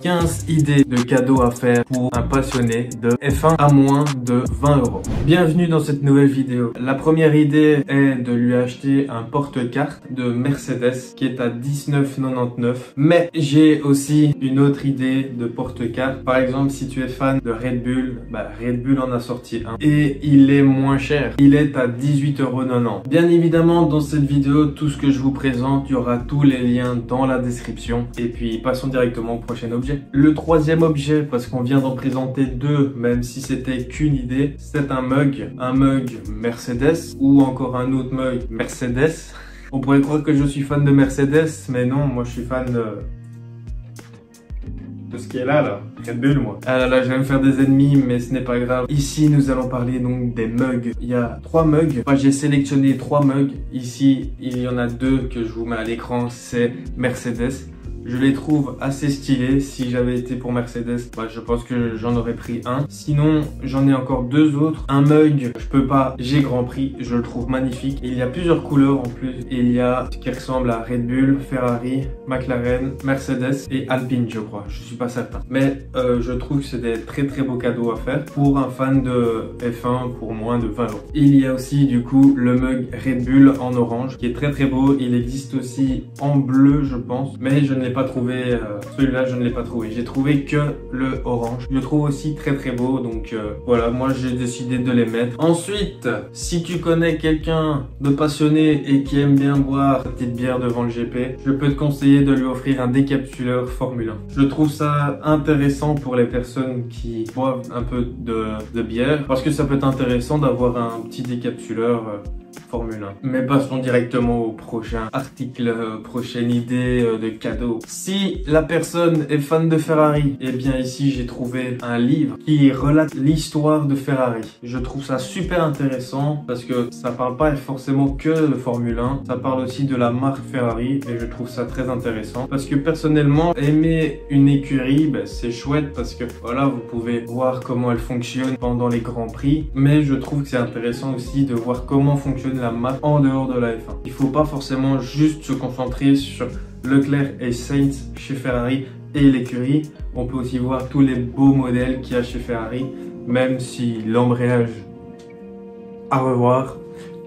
15 idées de cadeaux à faire pour un passionné de F1 à moins de 20 €. Bienvenue dans cette nouvelle vidéo. La première idée est de lui acheter un porte-carte de Mercedes qui est à 19,99 €. Mais j'ai aussi une autre idée de porte-carte. Par exemple, si tu es fan de Red Bull, Red Bull en a sorti un. Et il est moins cher. Il est à 18,90 €. Bien évidemment, dans cette vidéo, tout ce que je vous présente, il y aura tous les liens dans la description. Et puis, passons directement au prochain objet. Le troisième objet, parce qu'on vient d'en présenter deux, même si c'était qu'une idée, c'est un mug Mercedes ou encore un autre mug Mercedes. On pourrait croire que je suis fan de Mercedes, mais non, moi je suis fan de ce qui est là, Red Bull, moi. Ah là, je vais me faire des ennemis, mais ce n'est pas grave. Ici, nous allons parler donc des mugs. Il y a 3 mugs. Enfin, j'ai sélectionné 3 mugs. Ici, il y en a 2 que je vous mets à l'écran, c'est Mercedes. Je les trouve assez stylés. Si j'avais été pour Mercedes, je pense que j'en aurais pris un. Sinon, j'en ai encore 2 autres. Un mug, je peux pas, j'ai Grand Prix, je le trouve magnifique. Il y a plusieurs couleurs en plus. Il y a ce qui ressemble à Red Bull, Ferrari, McLaren, Mercedes et Alpine, je crois. Je suis pas certain. Mais je trouve que c'est des très beaux cadeaux à faire pour un fan de F1 pour moins de 20 €. Il y a aussi du coup le mug Red Bull en orange qui est très beau. Il existe aussi en bleu, je pense, mais je ne l'ai pas trouvé, celui-là je ne l'ai pas trouvé, j'ai trouvé que le orange. Je le trouve aussi très beau, donc voilà, moi j'ai décidé de les mettre. Ensuite, si tu connais quelqu'un de passionné et qui aime bien boire sa petite bière devant le GP, je peux te conseiller de lui offrir un décapsuleur Formule 1. Je trouve ça intéressant pour les personnes qui boivent un peu de bière, parce que ça peut être intéressant d'avoir un petit décapsuleur Formule 1. Mais passons directement au prochain article, prochaine idée de cadeau. Si la personne est fan de Ferrari, eh bien ici j'ai trouvé un livre qui relate l'histoire de Ferrari. Je trouve ça super intéressant parce que ça parle pas forcément que de Formule 1, ça parle aussi de la marque Ferrari et je trouve ça très intéressant parce que personnellement, aimer une écurie, c'est chouette parce que voilà, vous pouvez voir comment elle fonctionne pendant les grands prix, mais je trouve que c'est intéressant aussi de voir comment fonctionne la marque en dehors de la F1. Il faut pas forcément juste se concentrer sur Leclerc et Sainz chez Ferrari et l'écurie. On peut aussi voir tous les beaux modèles qu'il y a chez Ferrari, même si l'embrayage à revoir,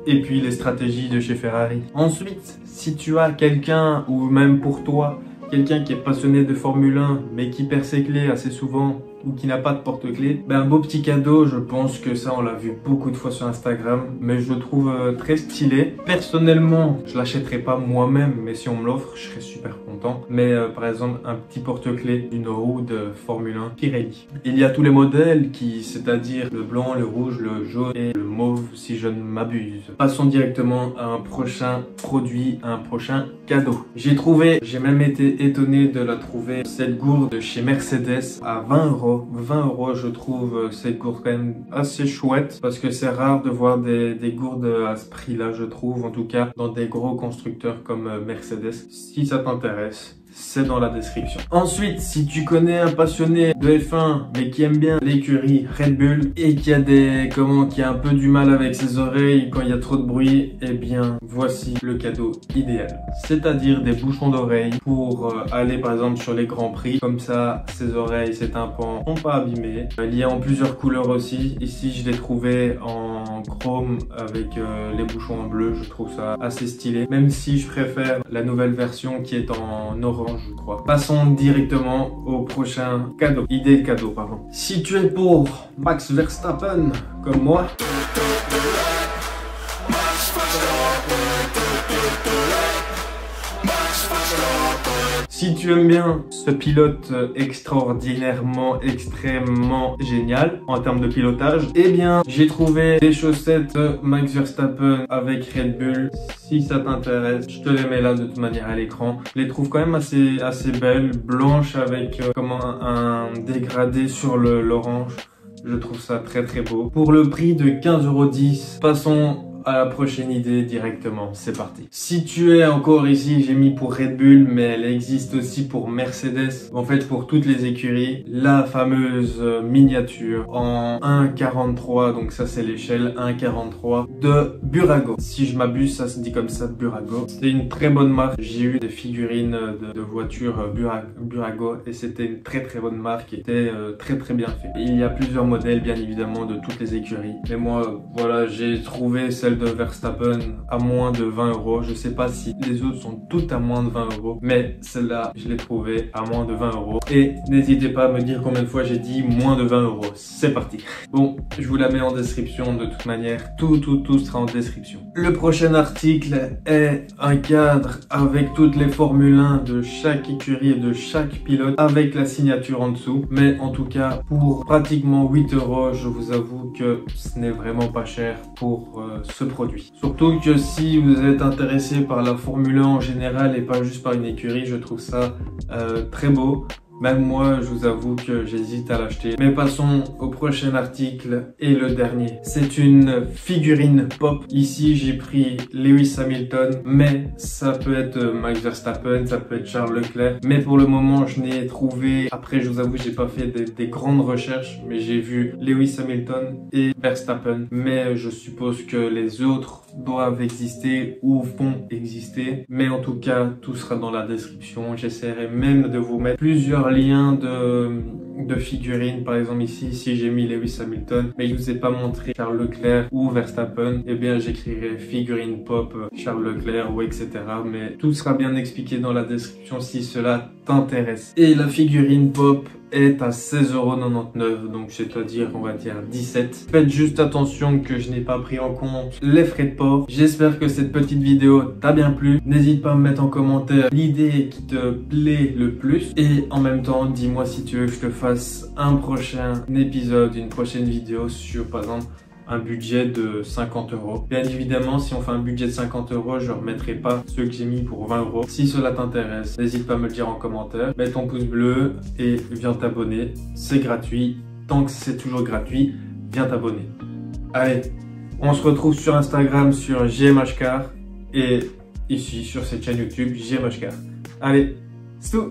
et puis les stratégies de chez Ferrari. Ensuite, si tu as quelqu'un ou même pour toi, quelqu'un qui est passionné de Formule 1 mais qui perd ses clés assez souvent ou qui n'a pas de porte-clés, un beau petit cadeau, je pense que ça on l'a vu beaucoup de fois sur Instagram, mais je le trouve très stylé. Personnellement, je l'achèterai pas moi-même, mais si on me l'offre, je serais super content. Mais par exemple, un petit porte-clés d'une roue de Formule 1 Pirelli. Il y a tous les modèles c'est-à-dire le blanc, le rouge, le jaune et le mauve si je ne m'abuse. Passons directement à un prochain produit, un prochain cadeau. J'ai même été étonné de la trouver, cette gourde chez Mercedes à 20 €. 20 €, je trouve cette gourde quand même assez chouette parce que c'est rare de voir des gourdes à ce prix-là, je trouve, en tout cas dans des gros constructeurs comme Mercedes. Si ça t'intéresse, c'est dans la description. Ensuite, si tu connais un passionné de F1 mais qui aime bien l'écurie Red Bull et qui a qui a un peu du mal avec ses oreilles quand il y a trop de bruit, eh bien voici le cadeau idéal. C'est-à-dire des bouchons d'oreilles pour aller par exemple sur les grands prix. Comme ça, ses oreilles, ses tympans sont pas abîmés. Il y a en plusieurs couleurs aussi. Ici, je l'ai trouvé en chrome avec les bouchons en bleu. Je trouve ça assez stylé. Même si je préfère la nouvelle version qui est en orange, je crois. Passons directement au prochain cadeau. Idée de cadeau, pardon. Si tu es pour Max Verstappen, comme moi, si tu aimes bien ce pilote extraordinairement, extrêmement génial en termes de pilotage, eh bien, j'ai trouvé des chaussettes Max Verstappen avec Red Bull. Si ça t'intéresse, je te les mets là de toute manière à l'écran. Je les trouve quand même assez belles, blanches avec un dégradé sur l'orange. Je trouve ça très beau. Pour le prix de 15,10 €, passons à la prochaine idée directement, c'est parti. Si tu es encore ici, j'ai mis pour Red Bull, mais elle existe aussi pour Mercedes. En fait, pour toutes les écuries, la fameuse miniature en 1,43, donc ça c'est l'échelle 1,43 de Burago. Si je m'abuse, ça se dit comme ça, Burago. C'est une très bonne marque. J'ai eu des figurines de voitures Burago et c'était une très bonne marque qui était très bien fait. Il y a plusieurs modèles bien évidemment de toutes les écuries. Mais moi, voilà, j'ai trouvé celle de Verstappen à moins de 20 €. Je sais pas si les autres sont toutes à moins de 20 €, mais celle-là, je l'ai trouvée à moins de 20 €. Et n'hésitez pas à me dire combien de fois j'ai dit moins de 20 €. C'est parti. Bon, je vous la mets en description de toute manière. Tout sera en description. Le prochain article est un cadre avec toutes les Formule 1 de chaque écurie et de chaque pilote avec la signature en dessous. Mais en tout cas, pour pratiquement 8 €, je vous avoue que ce n'est vraiment pas cher pour ce produit. Surtout que si vous êtes intéressé par la Formule 1 en général et pas juste par une écurie, je trouve ça très beau. Même moi, je vous avoue que j'hésite à l'acheter. Mais passons au prochain article et le dernier. C'est une figurine pop. Ici, j'ai pris Lewis Hamilton, mais ça peut être Max Verstappen, ça peut être Charles Leclerc. Mais pour le moment, je n'ai trouvé... Après, je vous avoue, j'ai pas fait des grandes recherches, mais j'ai vu Lewis Hamilton et Verstappen. Mais je suppose que les autres doivent exister ou vont exister. Mais en tout cas, tout sera dans la description. J'essaierai même de vous mettre plusieurs liens de figurines. Par exemple ici j'ai mis Lewis Hamilton, mais je vous ai pas montré Charles Leclerc ou Verstappen. Eh bien j'écrirai figurine pop Charles Leclerc ou etc. Mais tout sera bien expliqué dans la description si cela t'intéresse. Et la figurine pop est à 16,99 €, donc c'est-à-dire on va dire 17. Faites juste attention que je n'ai pas pris en compte les frais de port. J'espère que cette petite vidéo t'a bien plu. N'hésite pas à me mettre en commentaire l'idée qui te plaît le plus. Et en même temps, dis-moi si tu veux que je te fasse un prochain épisode, une prochaine vidéo sur par exemple un budget de 50 €. Bien évidemment, si on fait un budget de 50 €, je ne remettrai pas ceux que j'ai mis pour 20 €. Si cela t'intéresse, n'hésite pas à me le dire en commentaire. Mets ton pouce bleu et viens t'abonner. C'est gratuit. Tant que c'est toujours gratuit, viens t'abonner. Allez, on se retrouve sur Instagram sur JMHcar et ici sur cette chaîne YouTube JMHcar. Allez, c'est tout.